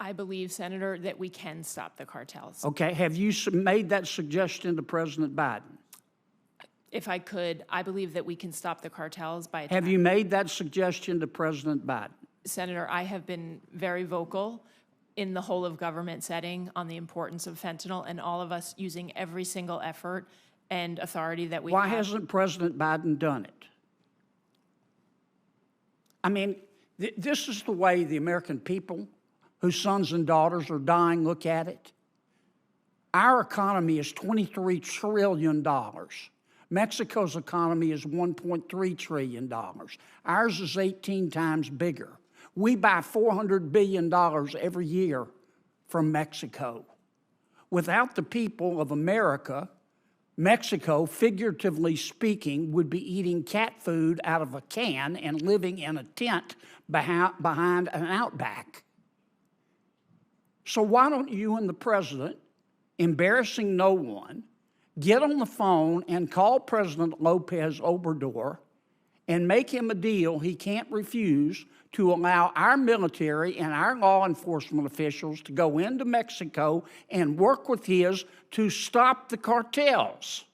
I believe, Senator, that we can stop the cartels. Okay, have you made that suggestion to President Biden? If I could, I believe that we can stop the cartels by Have you made that suggestion to President Biden? Senator, I have been very vocal in the whole of government setting on the importance of fentanyl, and all of us using every single effort and authority that we have. Why hasn't President Biden done it? I mean, this is the way the American people, whose sons and daughters are dying, look at it. Our economy is $23 trillion. Mexico's economy is $1.3 trillion. Ours is 18 times bigger. We buy $400 billion every year from Mexico. Without the people of America, Mexico, figuratively speaking, would be eating cat food out of a can and living in a tent behind an outback. So why don't you and the president, embarrassing no one, get on the phone and call President Lopez Obrador and make him a deal he can't refuse to allow our military and our law enforcement officials to go into Mexico and work with his to stop the cartels?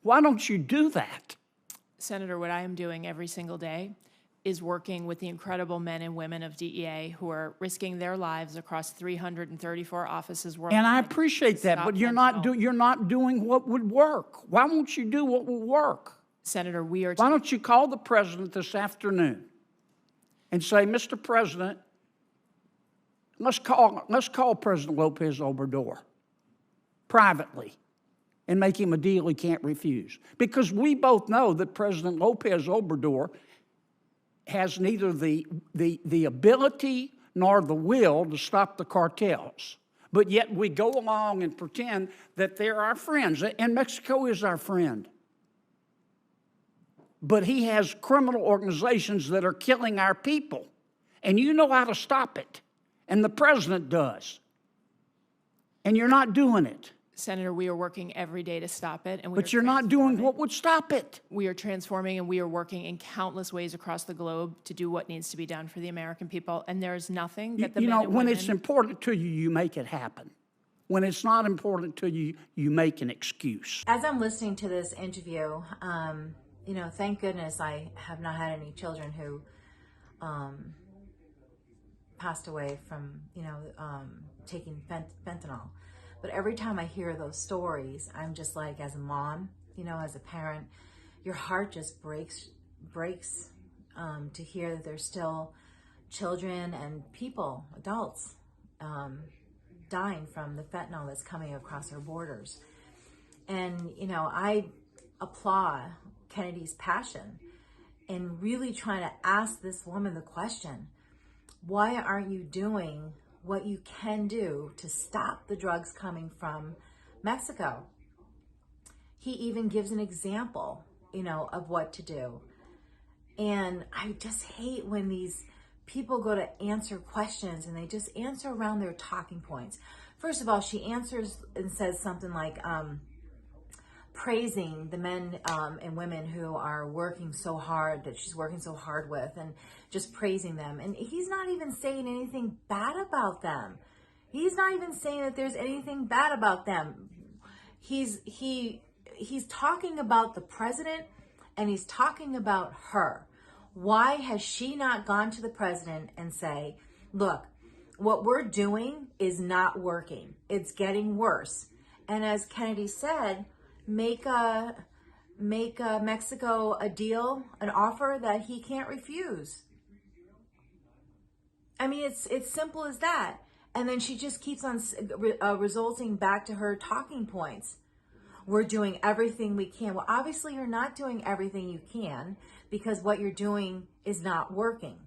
Why don't you do that? Senator, what I am doing every single day is working with the incredible men and women of DEA who are risking their lives across 334 offices worldwide. And I appreciate that, but you're not doing what would work. Why won't you do what will work? Senator, we are... Why don't you call the president this afternoon and say, Mr. President, let's call President Lopez Obrador privately and make him a deal he can't refuse. Because we both know that President Lopez Obrador has neither the ability nor the will to stop the cartels. But yet we go along and pretend that they're our friends, and Mexico is our friend. But he has criminal organizations that are killing our people, and you know how to stop it, and the president does, and you're not doing it. Senator, we are working every day to stop it. But you're not doing what would stop it. We are transforming, and we are working in countless ways across the globe to do what needs to be done for the American people. And there is nothing that the men and women... when it's important to you, you make it happen. When it's not important to you, you make an excuse. As I'm listening to this interview, thank goodness I have not had any children who passed away from, taking fentanyl. But every time I hear those stories, I'm just like, as a mom, as a parent, your heart just breaks to hear that there's still children and people, adults, dying from the fentanyl that's coming across our borders. And, I applaud Kennedy's passion in really trying to ask this woman the question, why aren't you doing what you can do to stop the drugs coming from Mexico? He even gives an example, of what to do. And I just hate when these people go to answer questions and they just answer around their talking points. First of all, she answers and says something like, praising the men and women who are working so hard, that she's working so hard with, and just praising them. And he's not even saying anything bad about them. He's not even saying that there's anything bad about them. He's talking about the president, and he's talking about her. Why has she not gone to the president and say, look, what we're doing is not working. It's getting worse. And as Kennedy said, make Mexico a deal, an offer that he can't refuse. I mean, it's simple as that. And then she just keeps on resulting back to her talking points. We're doing everything we can. Well, obviously you're not doing everything you can, because what you're doing is not working.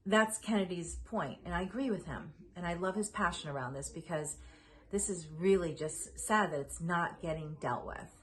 That's Kennedy's point, and I agree with him. And I love his passion around this, because this is really just sad that it's not getting dealt with.